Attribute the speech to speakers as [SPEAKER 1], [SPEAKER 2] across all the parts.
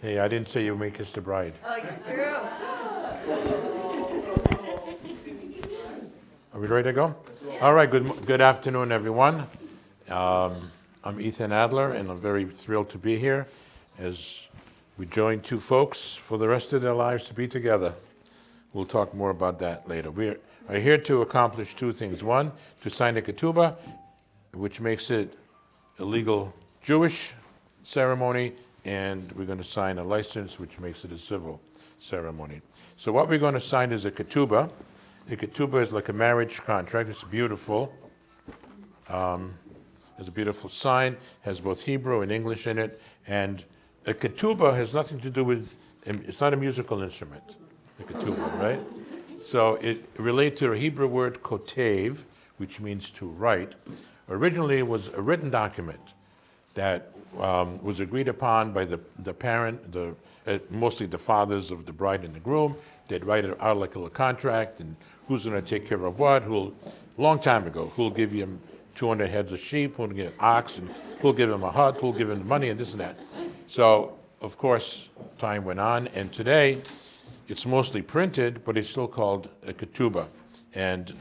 [SPEAKER 1] Hey, I didn't say you may kiss the bride.
[SPEAKER 2] Oh, yeah, true.
[SPEAKER 1] Are we ready to go? All right, good afternoon, everyone. I'm Ethan Adler, and I'm very thrilled to be here as we join two folks for the rest of their lives to be together. We'll talk more about that later. We are here to accomplish two things. One, to sign a ketubah, which makes it a legal Jewish ceremony, and we're going to sign a license, which makes it a civil ceremony. So what we're going to sign is a ketubah. A ketubah is like a marriage contract. It's beautiful. It's a beautiful sign, has both Hebrew and English in it, and a ketubah has nothing to do with, it's not a musical instrument, the ketubah, right? So it relates to a Hebrew word kotev, which means to write. Originally, it was a written document that was agreed upon by the parent, mostly the fathers of the bride and the groom. They'd write it out like a little contract, and who's going to take care of what, long time ago, who'll give him 200 heads of sheep, who'll give him ox, and who'll give him a hut, who'll give him the money, and this and that. So, of course, time went on, and today, it's mostly printed, but it's still called a ketubah. And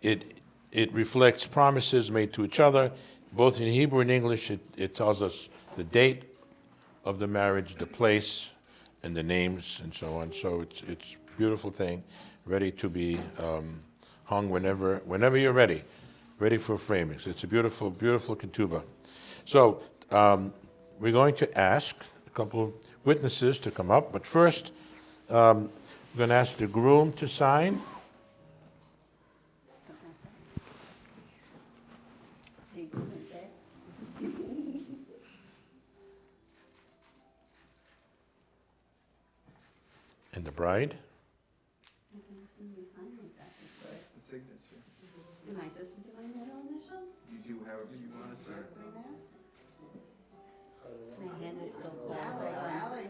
[SPEAKER 1] it reflects promises made to each other, both in Hebrew and English. It tells us the date of the marriage, the place, and the names, and so on. So it's a beautiful thing, ready to be hung whenever you're ready for framing. So it's a beautiful, beautiful ketubah. So we're going to ask a couple of witnesses to come up, but first we're going to ask the groom to sign. And the bride.
[SPEAKER 3] That's the signature.
[SPEAKER 2] Am I supposed to do my middle initial?
[SPEAKER 3] You do however you want to sign.
[SPEAKER 2] My hand is still cold.
[SPEAKER 4] Allie,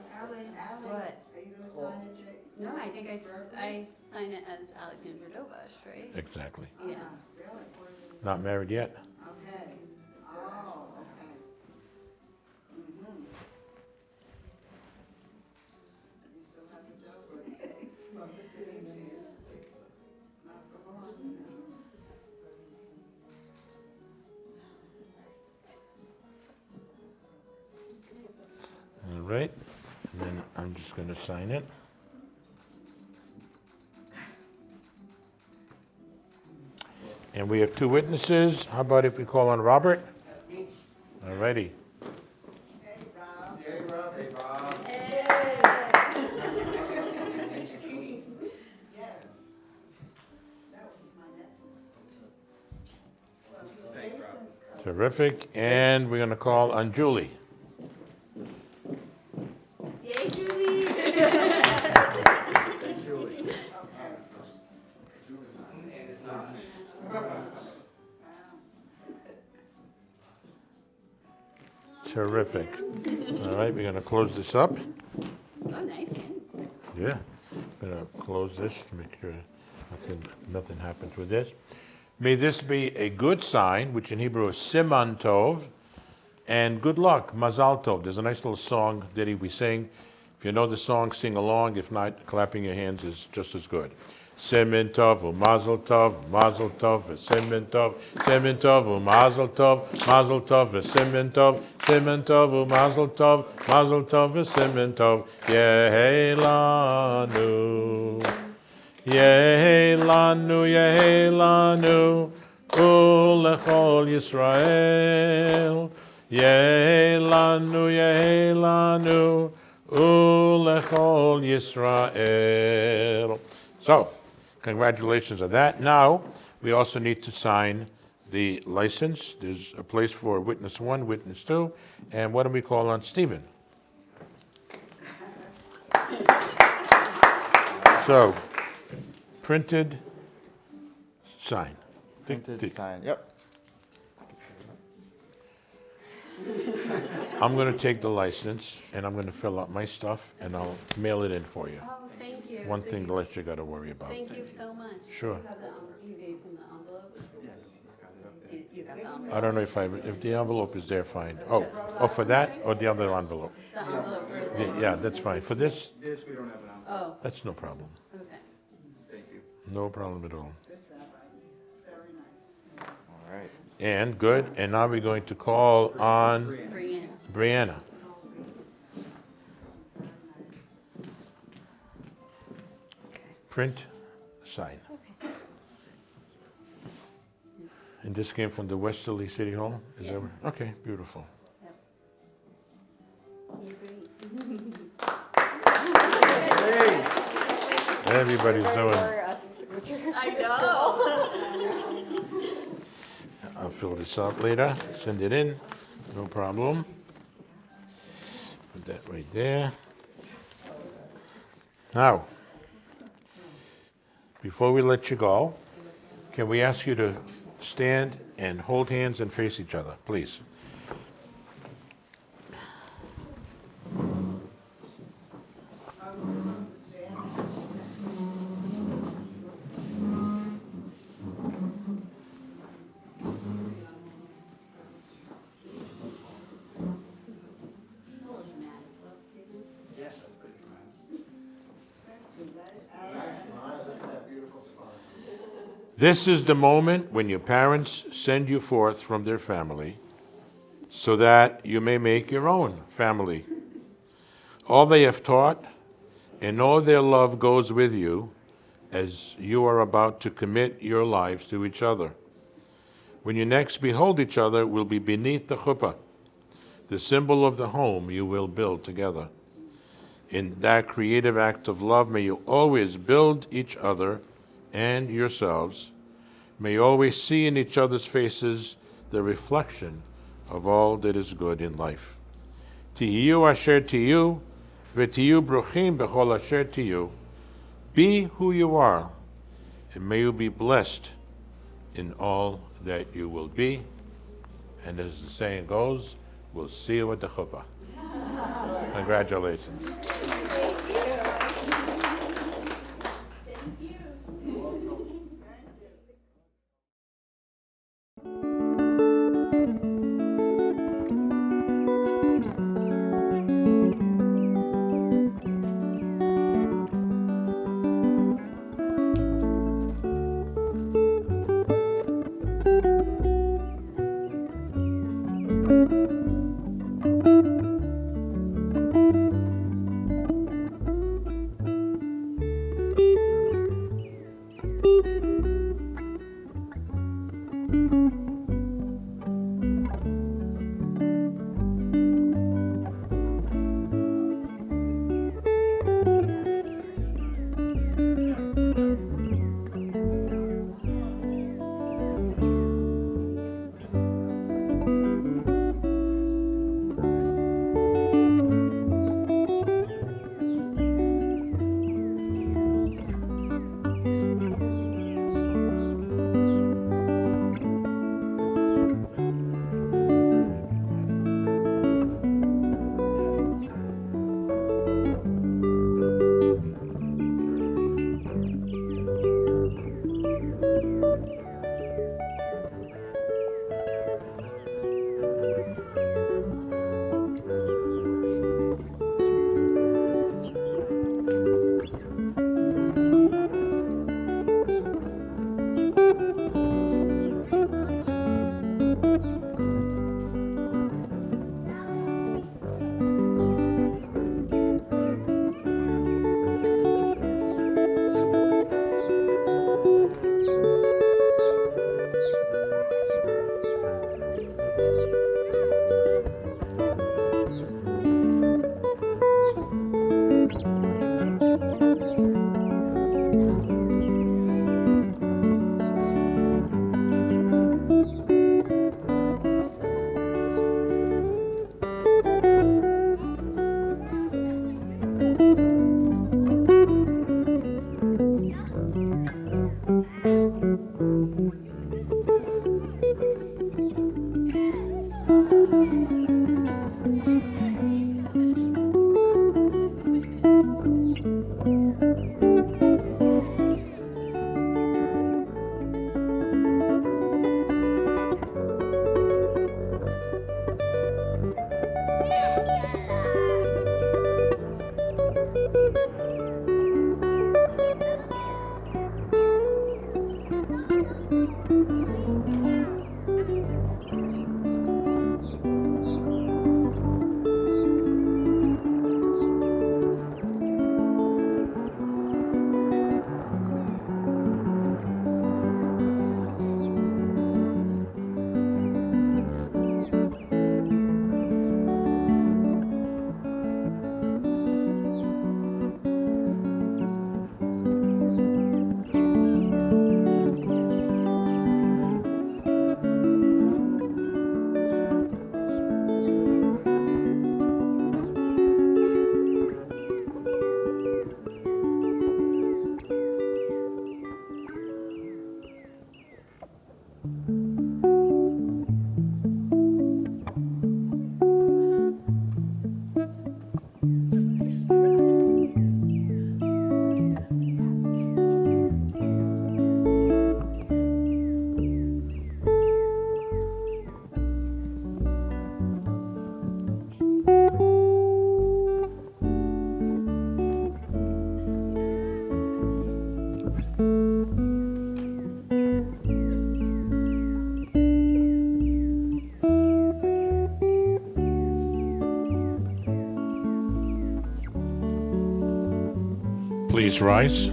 [SPEAKER 2] What?
[SPEAKER 4] are you gonna sign it, Jake?
[SPEAKER 2] No, I think I sign it as Alexandra Dobush, right?
[SPEAKER 1] Exactly.
[SPEAKER 2] Yeah.
[SPEAKER 1] Not married yet.
[SPEAKER 4] Okay. Oh, okay. Mm-hmm. You still have the dough, right? Not for long.
[SPEAKER 1] All right. And then I'm just going to sign it. And we have two witnesses. How about if we call on Robert? All righty.
[SPEAKER 4] Hey, Rob.
[SPEAKER 3] Hey, Rob. Hey, Rob.
[SPEAKER 4] Yes. That was my nephew. Well,
[SPEAKER 3] Thank you, Rob.
[SPEAKER 4] Jason's
[SPEAKER 1] Terrific. And we're going to call on Julie.
[SPEAKER 2] Yay, Julie!
[SPEAKER 3] Julie.
[SPEAKER 4] okay.
[SPEAKER 3] And it's not.
[SPEAKER 1] Terrific. All right, we're going to close this up.
[SPEAKER 2] Oh, nice, Ken.
[SPEAKER 1] Yeah. I'm going to close this to make sure nothing happens with this. May this be a good sign, which in Hebrew is siman tov, and good luck, mazal tov. There's a nice little song ditty we sing. If you know the song, sing along. If not, clapping your hands is just as good. Siman tov, mazel tov, siman tov, mazel tov, siman tov, mazel tov, siman tov, yehi lanu. Yehi lanu, ulechol Yisrael. Yehi lanu, ulechol Yisrael. So, congratulations on that. Now, we also need to sign the license. There's a place for witness 1, witness 2, and what do we call on Stephen? So, printed, sign.
[SPEAKER 5] Printed sign. Yep.
[SPEAKER 1] I'm going to take the license, and I'm going to fill out my stuff, and I'll mail it in for you.
[SPEAKER 2] Oh, thank you.
[SPEAKER 1] One
[SPEAKER 2] So
[SPEAKER 1] thing
[SPEAKER 2] you-
[SPEAKER 1] less you got to worry about.
[SPEAKER 2] Thank you so much.
[SPEAKER 1] Sure.
[SPEAKER 2] You have you gave him the envelope?
[SPEAKER 3] Yes, he's got it up there.
[SPEAKER 2] You got the envelope.
[SPEAKER 1] I don't know if the envelope is there, fine. Oh, for that or the other envelope?
[SPEAKER 2] The envelope for the.
[SPEAKER 1] Yeah, that's fine. For this,
[SPEAKER 3] This, we don't have an envelope.
[SPEAKER 2] Oh,
[SPEAKER 1] that's no problem.
[SPEAKER 2] okay.
[SPEAKER 3] Thank you.
[SPEAKER 1] No problem at all.
[SPEAKER 4] This rabbi, very nice.
[SPEAKER 5] All right.
[SPEAKER 1] And good. And now we're going to call on
[SPEAKER 2] Brianna.
[SPEAKER 1] Brianna. Print, sign.
[SPEAKER 2] Okay.
[SPEAKER 1] And this came from the Westerly City Hall? Is that
[SPEAKER 2] Yes.
[SPEAKER 1] right? Okay, beautiful.
[SPEAKER 2] Yep. You're great.
[SPEAKER 1] Everybody's doing.
[SPEAKER 2] I know.
[SPEAKER 1] I'll fill this out later, send it in, no problem. Put that right there. Now, before we let you go, can we ask you to stand and hold hands and face each other, please?
[SPEAKER 3] Yeah, that's pretty dramatic.
[SPEAKER 1] This is the moment when your parents send you forth from their family so that you may make your own family. All they have taught and all their love goes with you as you are about to commit your lives to each other. When you next behold each other will be beneath the chuppah, the symbol of the home you will build together. In that creative act of love, may you always build each other and yourselves. May you always see in each other's faces the reflection of all that is good in life. Tihiyu asher tihiyu, v'tihiyu bruchim b'chol asher tihiyu. Be who you are, and may you be blessed in all that you will be. And as the saying goes, we'll see you at the chuppah. Congratulations. please rise.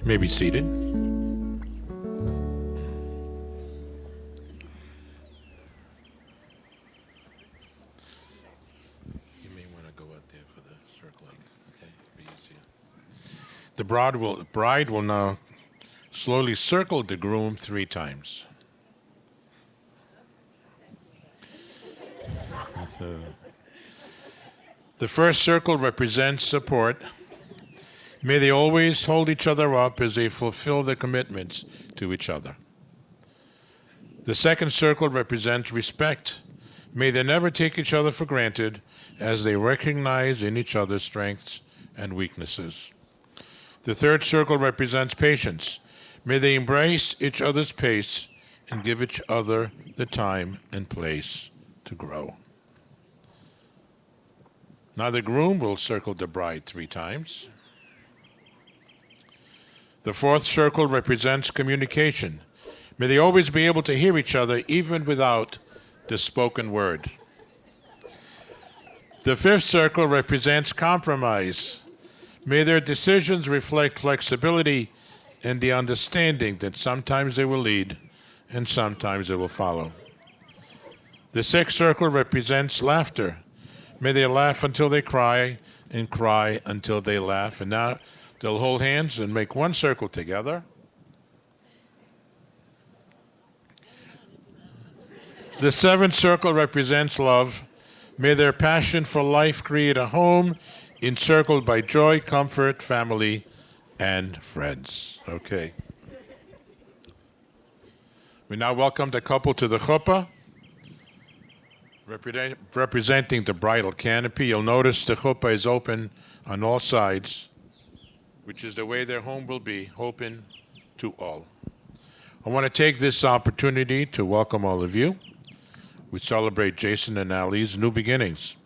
[SPEAKER 1] You may be seated. You may want to go out there for the circling. Okay, be easier. The bride will now slowly circle the groom 3 times. The first circle represents support. May they always hold each other up as they fulfill their commitments to each other. The second circle represents respect. May they never take each other for granted as they recognize in each other's strengths and weaknesses. The third circle represents patience. May they embrace each other's pace and give each other the time and place to grow. Now the groom will circle the bride 3 times. The fourth circle represents communication. May they always be able to hear each other even without the spoken word. The fifth circle represents compromise. May their decisions reflect flexibility and the understanding that sometimes they will lead and sometimes they will follow. The sixth circle represents laughter. May they laugh until they cry and cry until they laugh. And now they'll hold hands and make one circle together. The seventh circle represents love. May their passion for life create a home encircled by joy, comfort, family, and friends. Okay. We now welcome the couple to the chuppah, representing the bridal canopy. You'll notice the chuppah is open on all sides, which is the way their home will be, open to all. I want to take this opportunity to welcome all of you. We celebrate Jason and Ali's new beginnings.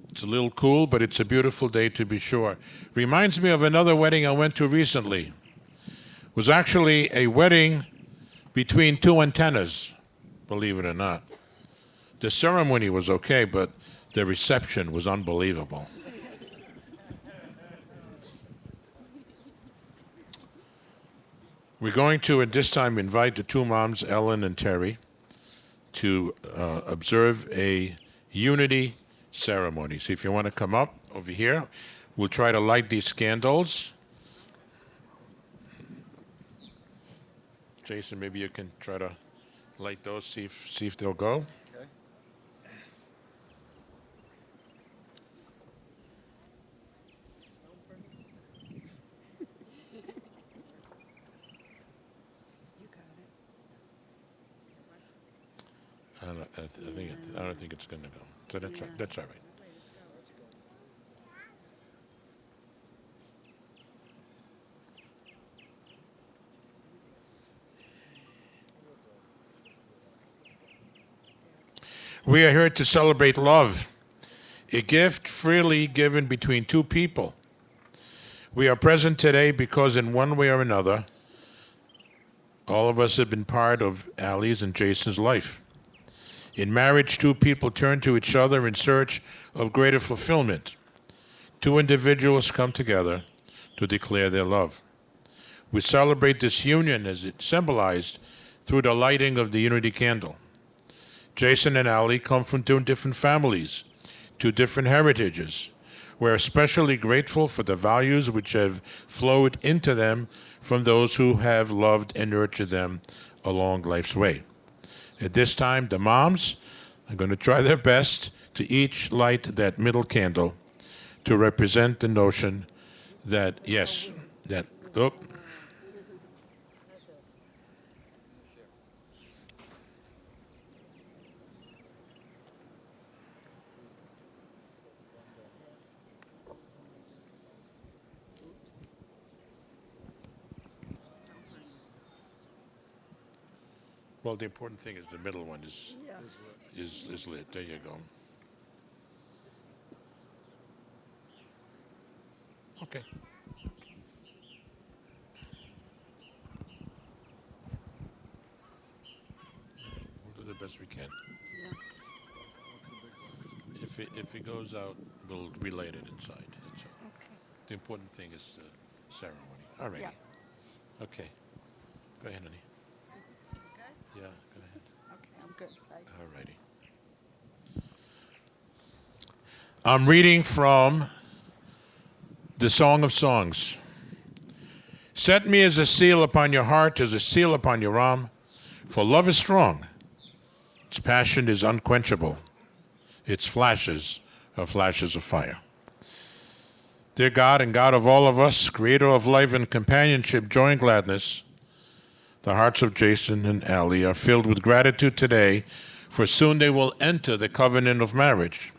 [SPEAKER 1] It's a little cool, but it's a beautiful day to be sure. Reminds me of another wedding I went to recently. It was actually a wedding between 2 antennas, believe it or not. The ceremony was okay, but the reception was unbelievable. We're going to, at this time, invite the 2 moms, Ellen and Terry, to observe a unity ceremony. So if you want to come up over here, we'll try to light these candles. Jason, maybe you can try to light those, see if they'll go.
[SPEAKER 5] Okay.
[SPEAKER 1] I don't think it's going to go. So that's all right. We are here to celebrate love, a gift freely given between 2 people. We are present today because in one way or another, all of us have been part of Ali's and Jason's life. In marriage, 2 people turn to each other in search of greater fulfillment. 2 individuals come together to declare their love. We celebrate this union as it symbolized through the lighting of the unity candle. Jason and Ali come from 2 different families, 2 different heritages. We're especially grateful for the values which have flowed into them from those who have loved and nurtured them along life's way. At this time, the moms are going to try their best to each light that middle candle to represent the notion that, yes, that, oh. Well, the important thing is the middle one is lit. There you go. Okay. We'll do the best we can. If it goes out, we'll relay it inside. That's all.
[SPEAKER 6] Okay.
[SPEAKER 1] The important thing is the ceremony. All right.
[SPEAKER 6] Yes.
[SPEAKER 1] Okay. Go ahead, honey. Yeah, go ahead.
[SPEAKER 6] Okay, I'm good. Bye.
[SPEAKER 1] All righty. I'm reading from the Song of Songs. Set me as a seal upon your heart, as a seal upon your arm, for love is strong. Its passion is unquenchable. Its flashes are flashes of fire. Dear God and God of all of us, creator of life and companionship, joy and gladness, the hearts of Jason and Allie are filled with gratitude today, for soon they will enter the covenant of marriage.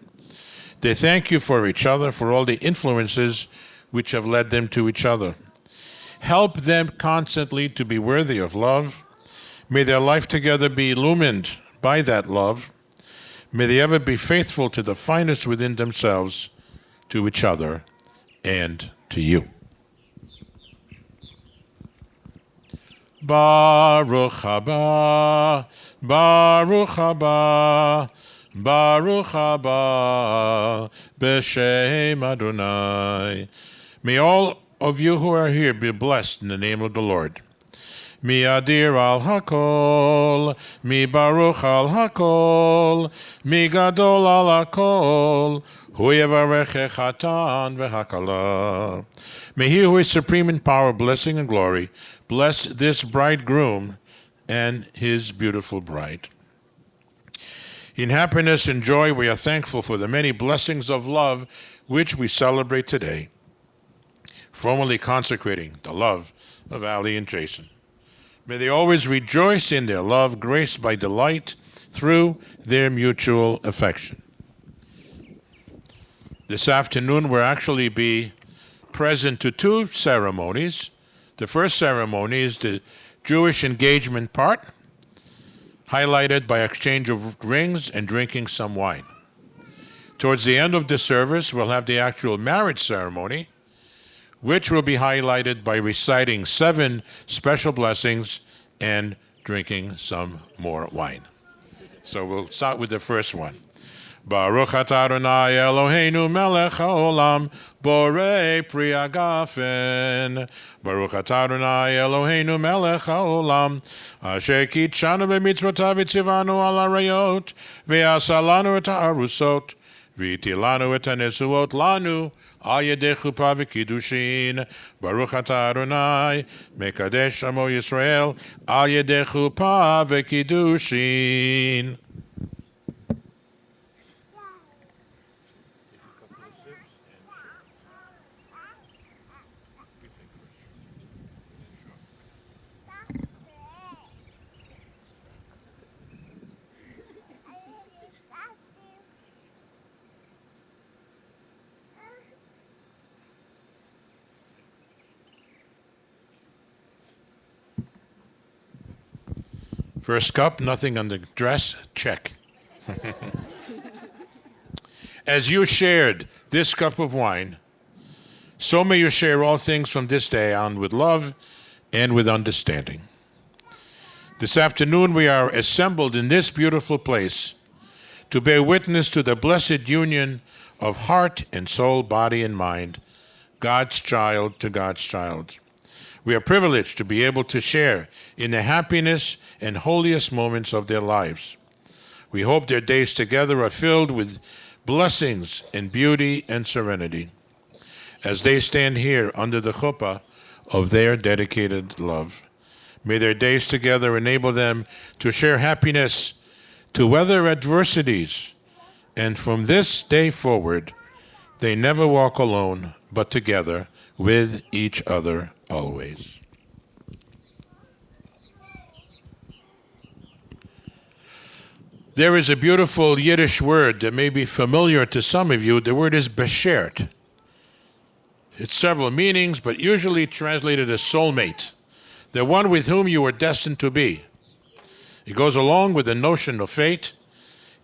[SPEAKER 1] They thank you for each other, for all the influences which have led them to each other. Help them constantly to be worthy of love. May their life together be illumined by that love. May they ever be faithful to the finest within themselves, to each other, and to you. Baruch haba, Baruch haba, Baruch haba, b'shem Adonai. May all of you who are here be blessed in the name of the Lord. Mi adir al hakol, mi baruch al hakol, mi gadol al hakol, hu yevarech echatan v'hakala. May he who is supreme in power, blessing, and glory bless this bridegroom and his beautiful bride. In happiness and joy, we are thankful for the many blessings of love which we celebrate today, formally consecrating the love of Allie and Jason. May they always rejoice in their love, graced by delight through their mutual affection. This afternoon, we'll actually be present to two ceremonies. The first ceremony is the Jewish engagement part, highlighted by exchange of rings and drinking some wine. Towards the end of the service, we'll have the actual marriage ceremony, which will be highlighted by reciting 7 special blessings and drinking some more wine. So we'll start with the first one. Baruch atah Adonai Eloheinu melech haolam borei pri hagafen. Baruch atah Adonai Eloheinu melech haolam asher kitshanu b'mitzvotav v'tzivanu al harayot v'asa lanu et ha'arusot v'hitilanu et hanesuot lanu al yedei chuppah v'kiddushin. Baruch atah Adonai mekadesh amo Yisrael al yedei chuppah v'kiddushin. First cup, nothing on the dress, check. As you shared this cup of wine, so may you share all things from this day on with love and with understanding. This afternoon we are assembled in this beautiful place to bear witness to the blessed union of heart and soul, body and mind, God's child to God's child. We are privileged to be able to share in the happiness and holiest moments of their lives. We hope their days together are filled with blessings and beauty and serenity as they stand here under the chuppah of their dedicated love. May their days together enable them to share happiness, to weather adversities, and from this day forward, they never walk alone, but together with each other always. There is a beautiful Yiddish word that may be familiar to some of you. The word is beshert. It's several meanings, but usually translated as soulmate, the one with whom you are destined to be. It goes along with the notion of fate.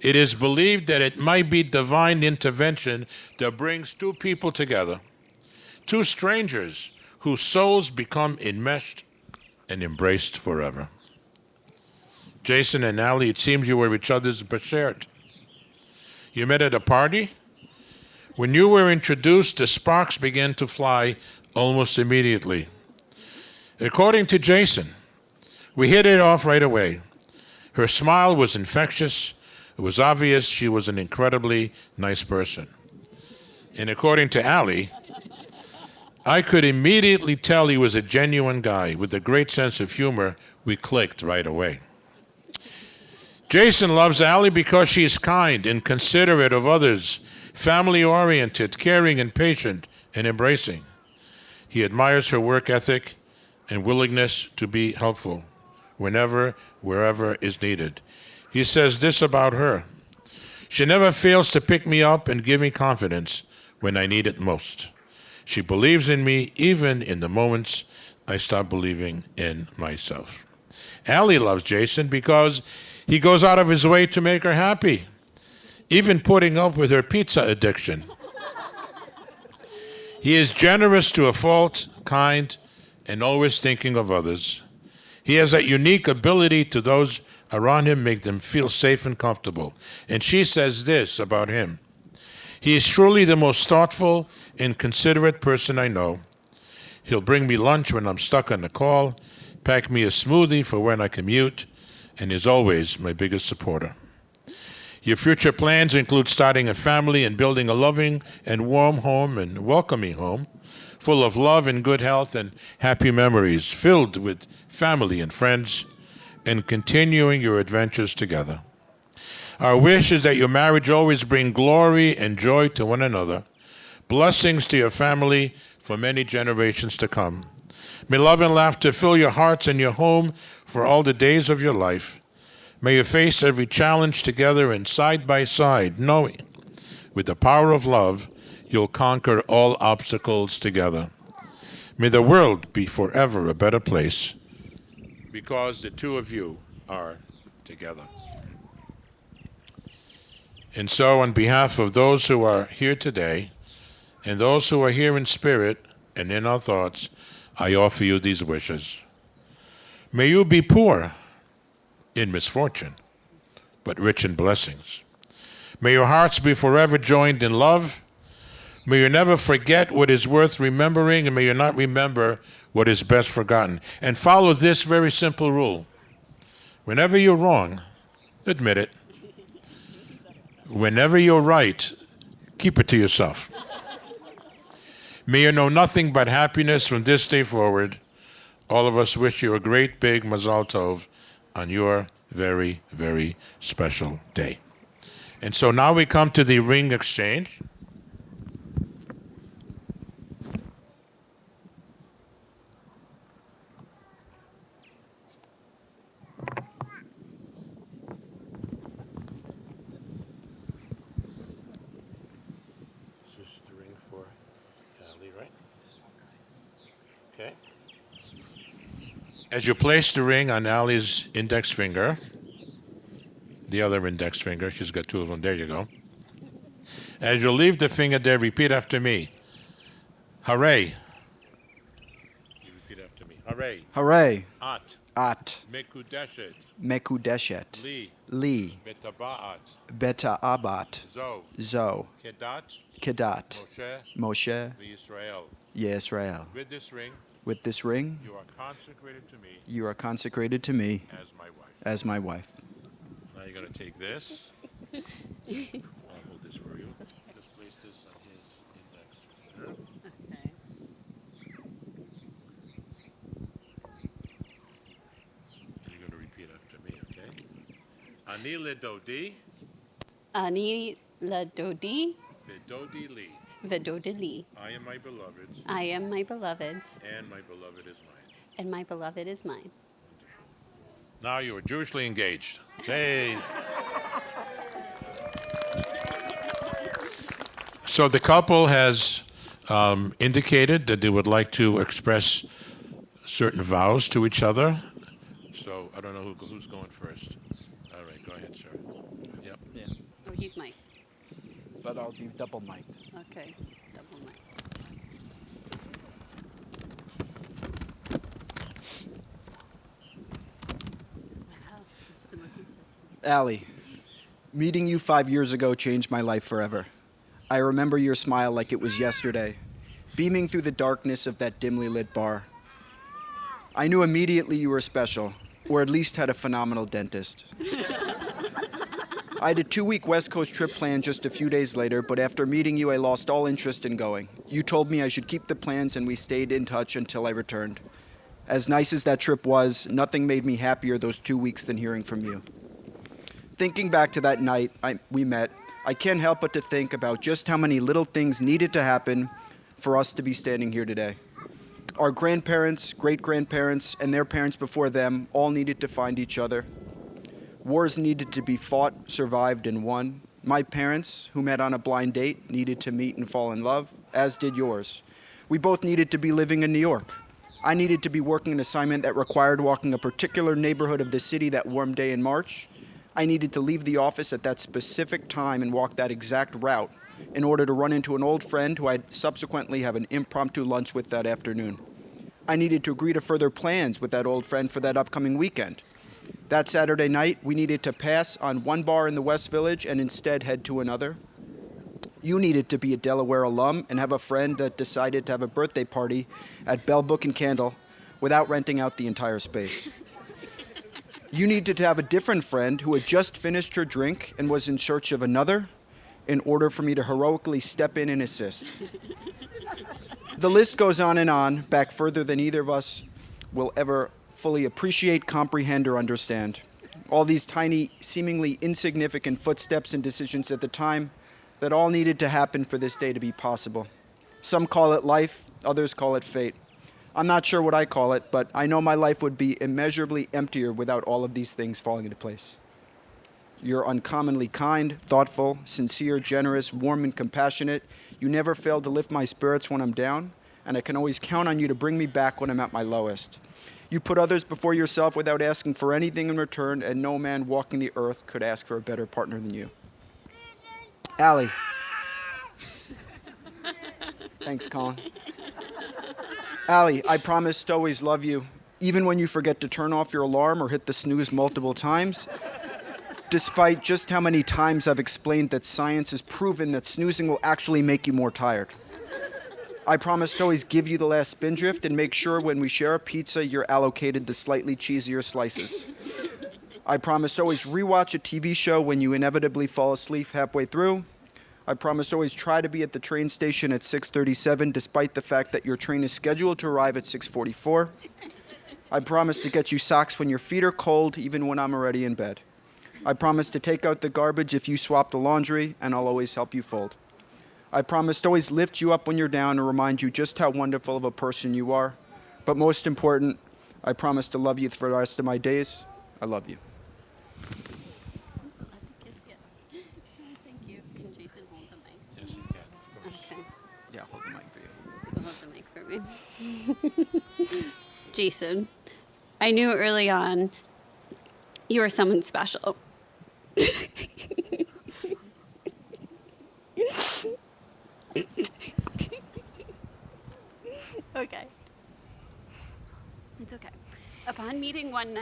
[SPEAKER 1] It is believed that it might be divine intervention that brings two people together, two strangers whose souls become enmeshed and embraced forever. Jason and Ali, it seems you were each other's bashert. You met at a party? When you were introduced, the sparks began to fly almost immediately. According to Jason, we hit it off right away. Her smile was infectious. It was obvious she was an incredibly nice person. And according to Ali, I could immediately tell he was a genuine guy with a great sense of humor. We clicked right away. Jason loves Ali because she is kind and considerate of others, family-oriented, caring and patient and embracing. He admires her work ethic and willingness to be helpful whenever, wherever is needed. He says this about her: she never fails to pick me up and give me confidence when I need it most. She believes in me even in the moments I stop believing in myself. Ali loves Jason because he goes out of his way to make her happy, even putting up with her pizza addiction. He is generous to a fault, kind, and always thinking of others. He has that unique ability to those around him, make them feel safe and comfortable. And she says this about him: he is truly the most thoughtful and considerate person I know. He'll bring me lunch when I'm stuck on a call, pack me a smoothie for when I commute, and is always my biggest supporter. Your future plans include starting a family and building a loving and warm home and welcoming home, full of love and good health and happy memories, filled with family and friends, and continuing your adventures together. Our wish is that your marriage always bring glory and joy to one another, blessings to your family for many generations to come. May love and laughter fill your hearts and your home for all the days of your life. May you face every challenge together and side by side, knowing with the power of love, you'll conquer all obstacles together. May the world be forever a better place because the two of you are together. And so, on behalf of those who are here today and those who are here in spirit and in our thoughts, I offer you these wishes. May you be poor in misfortune, but rich in blessings. May your hearts be forever joined in love. May you never forget what is worth remembering, and may you not remember what is best forgotten. And follow this very simple rule. Whenever you're wrong, admit it. Whenever you're right, keep it to yourself. May you know nothing but happiness from this day forward. All of us wish you a great big Mazal Tov on your very, very special day. And so now we come to the ring exchange. This is the ring for Ali, right? Okay. As you place the ring on Ali's index finger, the other index finger, she's got two of them, there you go. As you leave the finger there, repeat after me. Hooray. You repeat after me. Hooray.
[SPEAKER 5] Hooray.
[SPEAKER 1] At.
[SPEAKER 5] At.
[SPEAKER 1] Mekudeshet.
[SPEAKER 5] Mekudeshet.
[SPEAKER 1] Li.
[SPEAKER 5] Li.
[SPEAKER 1] Betaba'at.
[SPEAKER 5] Beta Abat.
[SPEAKER 1] Zo.
[SPEAKER 5] Zo.
[SPEAKER 1] Kedat.
[SPEAKER 5] Kedat.
[SPEAKER 1] Moshe.
[SPEAKER 5] Moshe.
[SPEAKER 1] V'Yisrael.
[SPEAKER 5] Yisrael.
[SPEAKER 1] With this ring,
[SPEAKER 5] With this ring,
[SPEAKER 1] you are consecrated to me
[SPEAKER 5] you are consecrated to me
[SPEAKER 1] as my wife.
[SPEAKER 5] as my wife.
[SPEAKER 1] Now you're going to take this. I'll hold this for you. Just place this on his index finger.
[SPEAKER 2] Okay.
[SPEAKER 1] And you're going to repeat after me, okay? Ani ledodi,
[SPEAKER 2] Ani la dodi
[SPEAKER 1] vedodi li.
[SPEAKER 2] vedodili.
[SPEAKER 1] I am my beloved's,
[SPEAKER 2] I am my beloved's,
[SPEAKER 1] and my beloved is mine.
[SPEAKER 2] and my beloved is mine.
[SPEAKER 1] Now you are Jewishly engaged. Hey. So the couple has indicated that they would like to express certain vows to each other. So I don't know who's going first. All right, go ahead, sir. Yep.
[SPEAKER 5] Yeah.
[SPEAKER 2] Oh, he's Mike.
[SPEAKER 5] But I'll do double mic'd.
[SPEAKER 2] Okay, double Mike. Wow, this is the most upsetting.
[SPEAKER 5] Allie, meeting you 5 years ago changed my life forever. I remember your smile like it was yesterday, beaming through the darkness of that dimly lit bar. I knew immediately you were special, or at least had a phenomenal dentist. I had a 2-week West Coast trip planned just a few days later, but after meeting you, I lost all interest in going. You told me I should keep the plans, and we stayed in touch until I returned. As nice as that trip was, nothing made me happier those 2 weeks than hearing from you. Thinking back to that night we met, I can't help but to think about just how many little things needed to happen for us to be standing here today. Our grandparents, great-grandparents, and their parents before them all needed to find each other. Wars needed to be fought, survived, and won. My parents, who met on a blind date, needed to meet and fall in love, as did yours. We both needed to be living in New York. I needed to be working an assignment that required walking a particular neighborhood of the city that warm day in March. I needed to leave the office at that specific time and walk that exact route in order to run into an old friend who I'd subsequently have an impromptu lunch with that afternoon. I needed to agree to further plans with that old friend for that upcoming weekend. That Saturday night, we needed to pass on one bar in the West Village and instead head to another. You needed to be a Delaware alum and have a friend that decided to have a birthday party at Bell Book and Candle without renting out the entire space. You needed to have a different friend who had just finished her drink and was in search of another in order for me to heroically step in and assist. The list goes on, back further than either of us will ever fully appreciate, comprehend, or understand. All these tiny, seemingly insignificant footsteps and decisions at the time that all needed to happen for this day to be possible. Some call it life, others call it fate. I'm not sure what I call it, but I know my life would be immeasurably emptier without all of these things falling into place. You're uncommonly kind, thoughtful, sincere, generous, warm, and compassionate. You never fail to lift my spirits when I'm down, and I can always count on you to bring me back when I'm at my lowest. You put others before yourself without asking for anything in return, and no man walking the earth could ask for a better partner than you. Allie. Thanks, Colin. Allie, I promise to always love you, even when you forget to turn off your alarm or hit the snooze multiple times, despite just how many times I've explained that science has proven that snoozing will actually make you more tired. I promise to always give you the last spindrift and make sure when we share a pizza, you're allocated the slightly cheesier slices. I promise to always rewatch a TV show when you inevitably fall asleep halfway through. I promise to always try to be at the train station at 6:37, despite the fact that your train is scheduled to arrive at 6:44. I promise to get you socks when your feet are cold, even when I'm already in bed. I promise to take out the garbage if you swap the laundry, and I'll always help you fold. I promise to always lift you up when you're down and remind you just how wonderful of a person you are. But most important, I promise to love you for the rest of my days. I love you.
[SPEAKER 2] Thank you. Can Jason hold the mic?
[SPEAKER 1] Yes, you can, of course.
[SPEAKER 2] Okay.
[SPEAKER 5] Yeah, hold the mic for you.
[SPEAKER 2] Hold the mic for me. Jason, I knew early on you were someone special. Okay. It's okay. Upon meeting one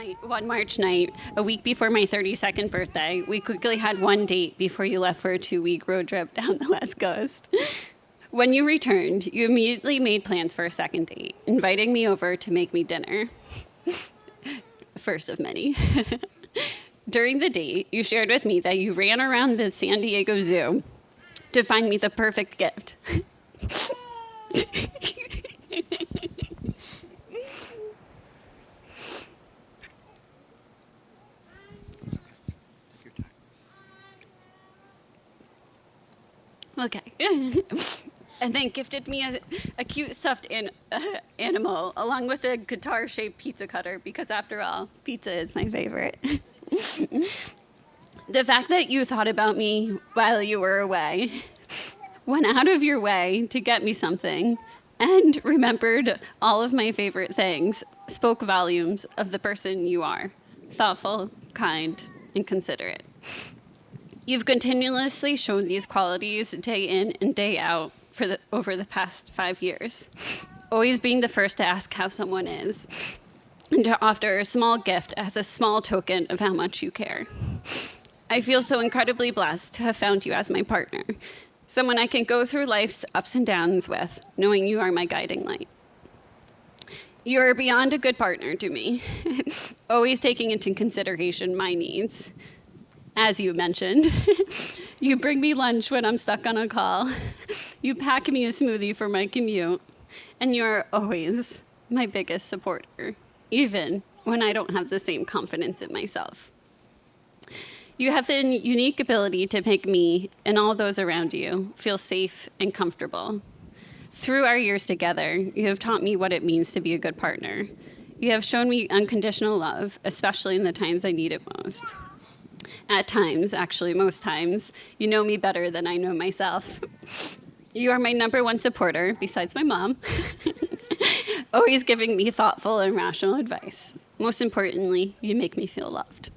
[SPEAKER 2] March night, a week before my 32nd birthday, we quickly had one date before you left for a 2-week road trip down the West Coast. When you returned, you immediately made plans for a second date, inviting me over to make me dinner. First of many. During the date, you shared with me that you ran around the San Diego Zoo to find me the perfect gift. Okay. And then gifted me a cute stuffed animal along with a guitar-shaped pizza cutter because, after all, pizza is my favorite. The fact that you thought about me while you were away, went out of your way to get me something, and remembered all of my favorite things spoke volumes of the person you are. thoughtful, kind, and considerate. You've continuously shown these qualities day in and day out over the past 5 years, always being the first to ask how someone is and to offer a small gift as a small token of how much you care. I feel so incredibly blessed to have found you as my partner, someone I can go through life's ups and downs with, knowing you are my guiding light. You are beyond a good partner to me, always taking into consideration my needs. As you mentioned, you bring me lunch when I'm stuck on a call. You pack me a smoothie for my commute, and you are always my biggest supporter, even when I don't have the same confidence in myself. You have the unique ability to make me and all those around you feel safe and comfortable. Through our years together, you have taught me what it means to be a good partner. You have shown me unconditional love, especially in the times I need it most. At times, actually most times, you know me better than I know myself. You are my number one supporter, besides my mom, always giving me thoughtful and rational advice. Most importantly, you make me feel loved.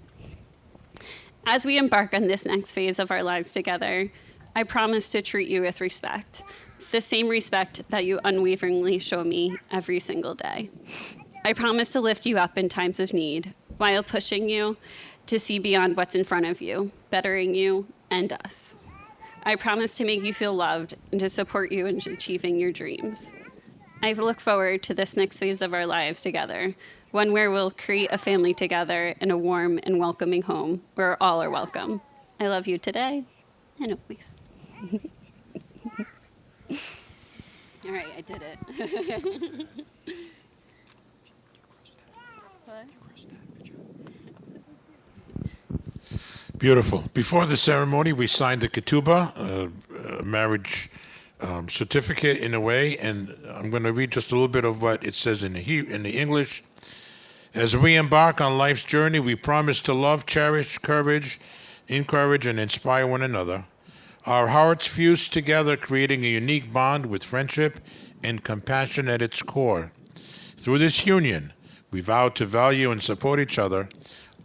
[SPEAKER 2] As we embark on this next phase of our lives together, I promise to treat you with respect, the same respect that you unwaveringly show me every single day. I promise to lift you up in times of need, while pushing you to see beyond what's in front of you, bettering you and us. I promise to make you feel loved and to support you in achieving your dreams. I look forward to this next phase of our lives together, one where we'll create a family together in a warm and welcoming home where all are welcome. I love you today and always. All right, I did it. What?
[SPEAKER 1] Beautiful. Before the ceremony, we signed a ketubah, a marriage certificate in a way, and I'm going to read just a little bit of what it says in the English. As we embark on life's journey, we promise to love, cherish, encourage, and inspire one another. Our hearts fuse together, creating a unique bond with friendship and compassion at its core. Through this union, we vow to value and support each other,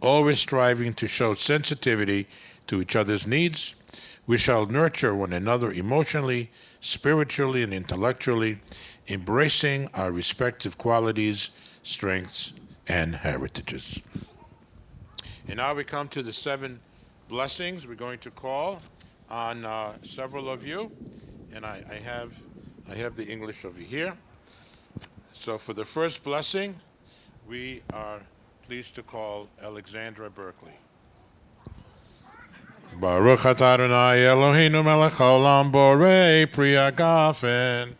[SPEAKER 1] always striving to show sensitivity to each other's needs. We shall nurture one another emotionally, spiritually, and intellectually, embracing our respective qualities, strengths, and heritages. And now we come to the 7 blessings. We're going to call on several of you, and I have the English over here. So for the first blessing, we are pleased to call Alexandra Berkeley. Baruch atah Adonai Eloheinu melech haolam borei pri hagafen.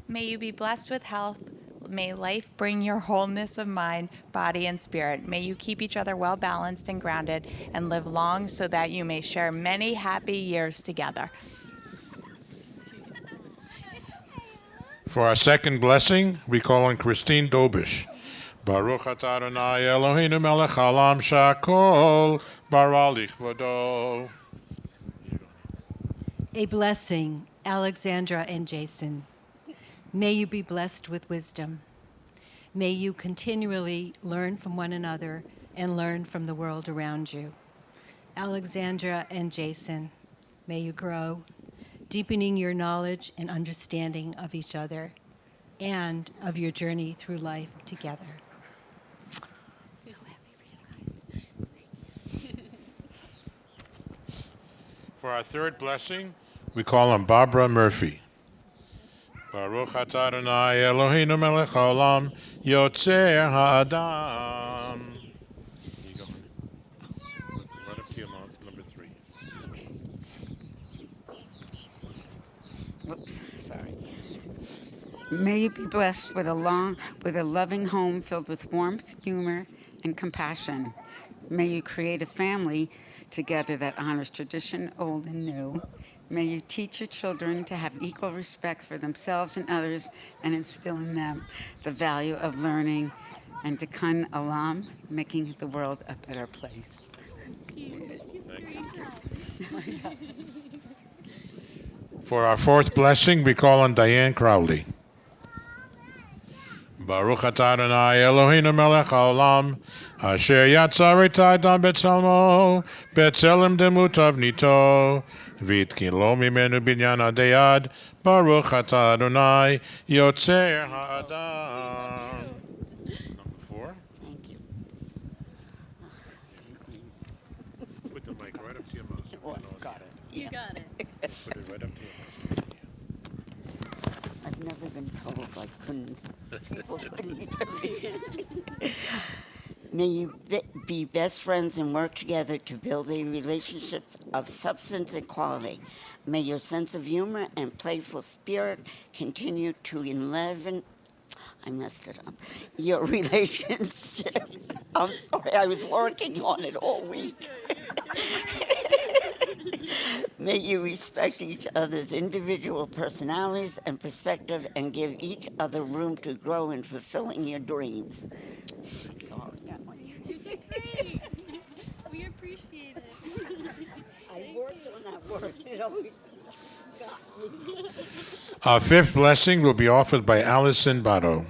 [SPEAKER 6] May you be blessed with health. May life bring your wholeness of mind, body, and spirit. May you keep each other well balanced and grounded and live long so that you may share many happy years together.
[SPEAKER 1] For our second blessing, we call on Christine Dobish. Baruch atah Adonai Eloheinu melech haolam shakol bara lichvodo.
[SPEAKER 7] A blessing, Alexandra and Jason. May you be blessed with wisdom. May you continually learn from one another and learn from the world around you. Alexandra and Jason, may you grow, deepening your knowledge and understanding of each other and of your journey through life together. So happy for you guys.
[SPEAKER 1] For our third blessing, we call on Barbara Murphy. Baruch atah Adonai Eloheinu melech haolam yotzer ha'adam. You go. Right up to your mouth, number 3.
[SPEAKER 8] Whoops, sorry. May you be blessed with a loving home filled with warmth, humor, and compassion. May you create a family together that honors tradition, old and new. May you teach your children to have equal respect for themselves and others and instill in them the value of learning and tikkun olam, making the world a better place.
[SPEAKER 1] For our fourth blessing, we call on Diane Crowley. Baruch atah Adonai Eloheinu melech haolam, asher yatzar et האדם בצלמו, בצלם דמות תבניתו, והתקין לו ממנו בניין עד יד, ברוך אתה אדוני יוצר האדם. Number 4.
[SPEAKER 8] Thank you.
[SPEAKER 1] Put the mic right up to your mouth.
[SPEAKER 5] Got it.
[SPEAKER 2] You got it.
[SPEAKER 1] Put it right up to your mouth.
[SPEAKER 8] I've never been told I couldn't. People couldn't hear me. May you be best friends and work together to build a relationship of substance and quality. May your sense of humor and playful spirit continue to enliven. I messed it up. Your relationship. I'm sorry, I was working on it all week. May you respect each other's individual personalities and perspective and give each other room to grow in fulfilling your dreams. Sorry, Emily.
[SPEAKER 2] You did great. We appreciate it.
[SPEAKER 8] I worked on that word. It always got me.
[SPEAKER 1] Our 5th blessing will be offered by Alison Bado.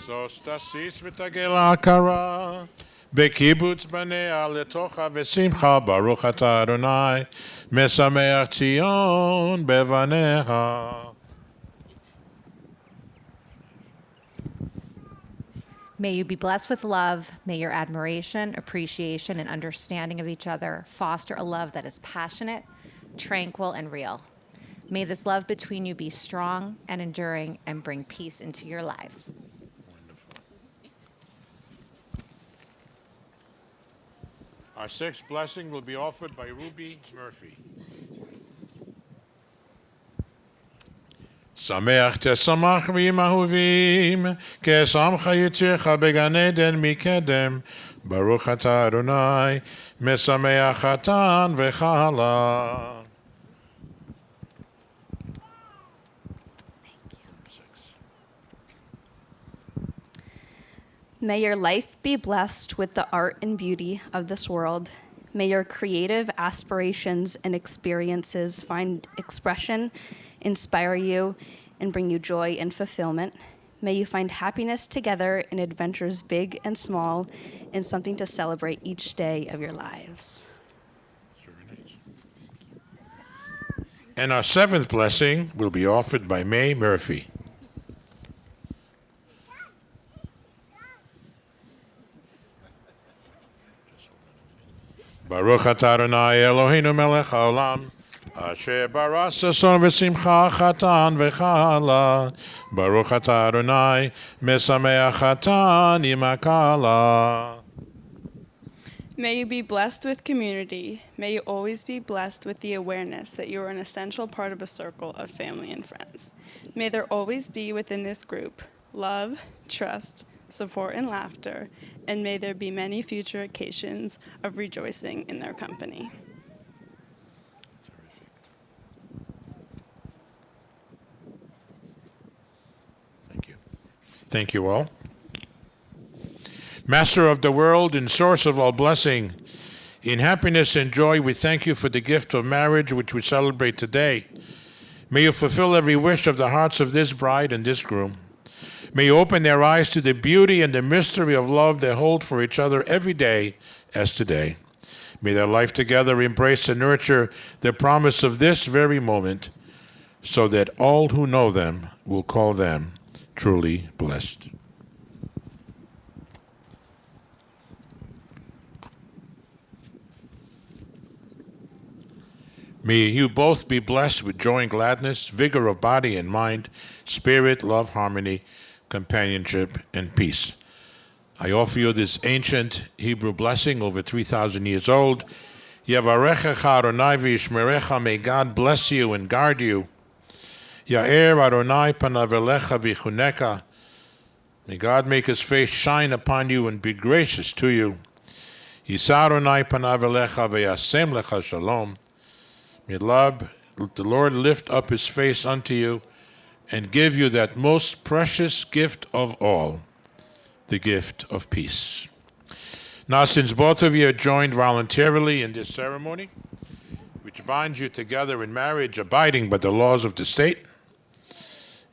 [SPEAKER 1] Sostasis v'tagela akara, בקיבוץ בניה לתוכה ושמחה, ברוך אתה אדוני, משמח ציון בבניה.
[SPEAKER 9] May you be blessed with love. May your admiration, appreciation, and understanding of each other foster a love that is passionate, tranquil, and real. May this love between you be strong and enduring and bring peace into your lives.
[SPEAKER 1] Our 6th blessing will be offered by Ruby Murphy. שמח תשמח ועם אהובים, כשמך יצירך בגן עדן מקדם, ברוך אתה אדוני, משמח חתן וכלה.
[SPEAKER 10] May your life be blessed with the art and beauty of this world. May your creative aspirations and experiences find expression, inspire you, and bring you joy and fulfillment. May you find happiness together in adventures big and small, and something to celebrate each day of your lives.
[SPEAKER 1] And our 7th blessing will be offered by May Murphy. Baruch atah Adonai Eloheinu melech haolam, asher bara sason v'simcha chatan v'chala. Baruch atah Adonai mesameach chatan im hakala.
[SPEAKER 11] May you be blessed with community. May you always be blessed with the awareness that you are an essential part of a circle of family and friends. May there always be within this group love, trust, support, and laughter, and may there be many future occasions of rejoicing in their company.
[SPEAKER 1] Thank you. Thank you all. Master of the world and source of all blessing, in happiness and joy we thank you for the gift of marriage which we celebrate today. May you fulfill every wish of the hearts of this bride and this groom. May you open their eyes to the beauty and the mystery of love they hold for each other every day as today. May their life together embrace and nurture the promise of this very moment, so that all who know them will call them truly blessed. May you both be blessed with joy and gladness, vigor of body and mind, spirit, love, harmony, companionship, and peace. I offer you this ancient Hebrew blessing over 3,000 years old. Yavarechecha Adonai v'yishmerecha, may God bless you and guard you. Ya'er Adonai panav elecha v'chuneka, may God make his face shine upon you and be gracious to you. Yisa Adonai panav elecha v'yasem lecha shalom, may the Lord lift up his face unto you and give you that most precious gift of all, the gift of peace. Now, since both of you are joined voluntarily in this ceremony, which binds you together in marriage, abiding by the laws of the state,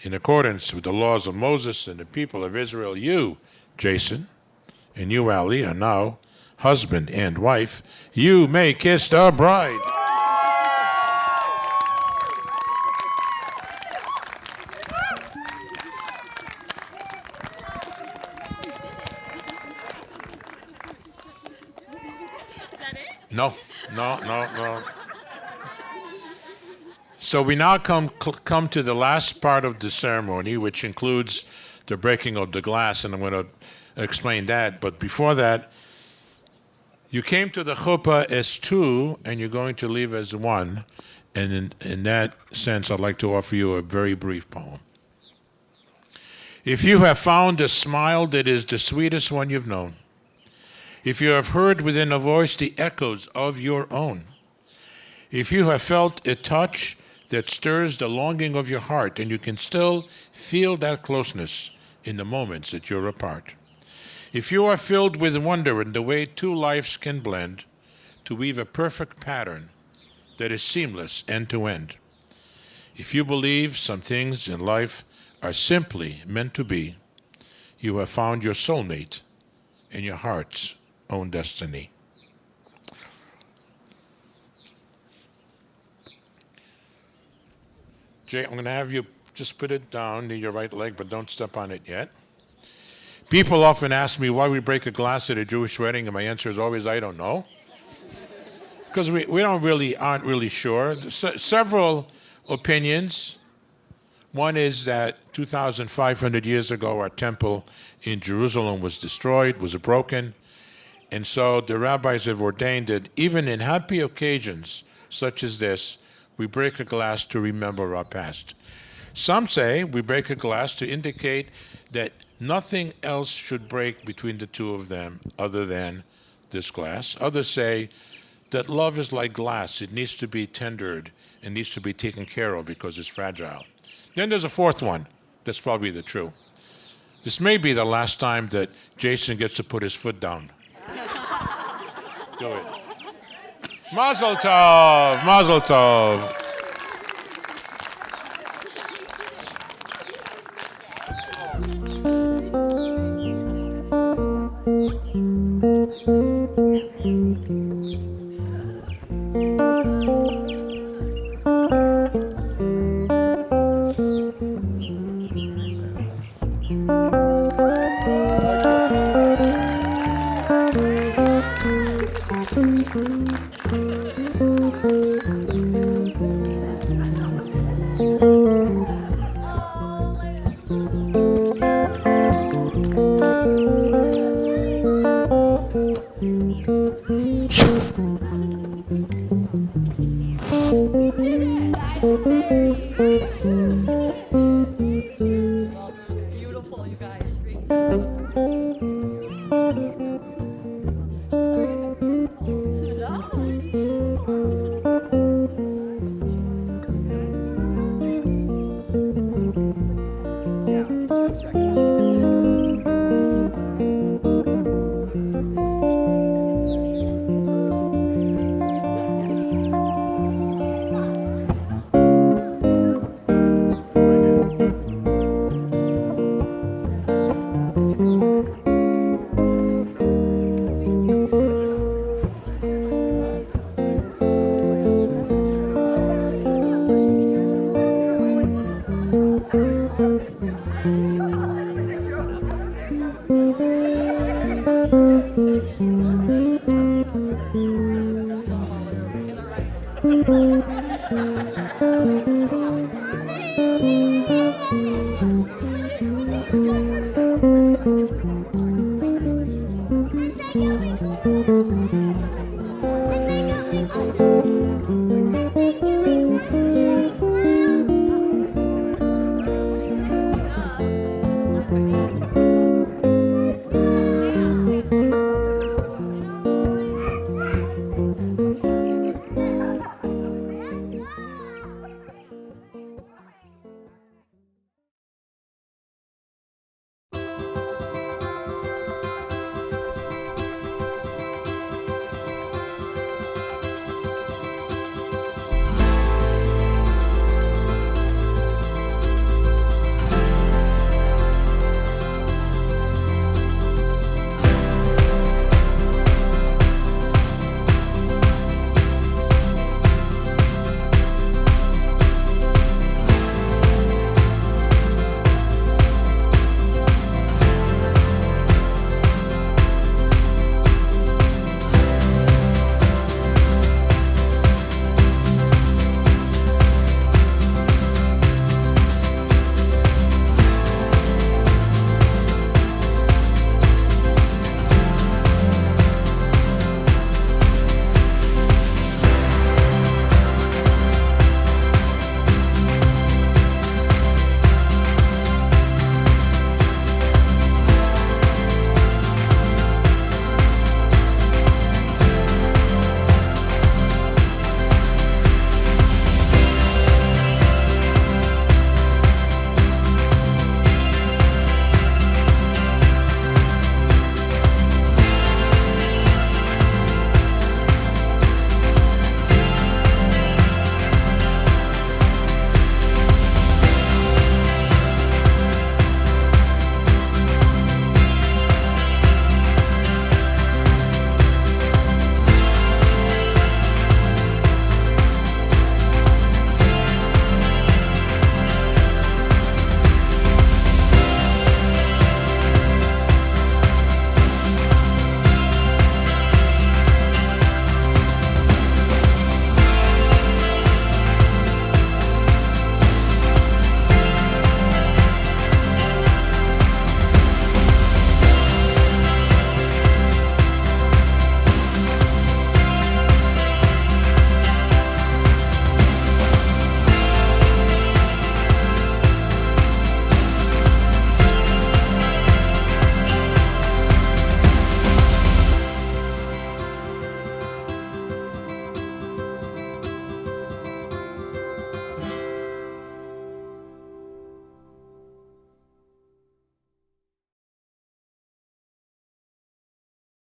[SPEAKER 1] In accordance with the laws of Moses and the people of Israel, you, Jason, and you, Ali, are now husband and wife. You may kiss the bride. No. So we now come to the last part of the ceremony, which includes the breaking of the glass, and I'm going to explain that. But before that, you came to the chuppah as two, and you're going to leave as one. And in that sense, I'd like to offer you a very brief poem. If you have found a smile that is the sweetest one you've known, if you have heard within a voice the echoes of your own, if you have felt a touch that stirs the longing of your heart, and you can still feel that closeness in the moments that you're apart, if you are filled with wonder in the way two lives can blend to weave a perfect pattern that is seamless end to end, if you believe some things in life are simply meant to be, you have found your soulmate and your heart's own destiny. Jay, I'm going to have you just put it down near your right leg, but don't step on it yet. People often ask me why we break a glass at a Jewish wedding, and my answer is always, I don't know. Because we aren't really sure. Several opinions. One is that 2,500 years ago, our temple in Jerusalem was destroyed, was broken. And so the rabbis have ordained that even in happy occasions such as this, we break a glass to remember our past. Some say we break a glass to indicate that nothing else should break between the two of them other than this glass. Others say that love is like glass. It needs to be tendered and needs to be taken care of because it's fragile. Then there's a fourth one that's probably the true. This may be the last time that Jason gets to put his foot down. Do it. Mazel tov, mazel tov.
[SPEAKER 4] Beautiful, you guys. Great.
[SPEAKER 12] Thank you.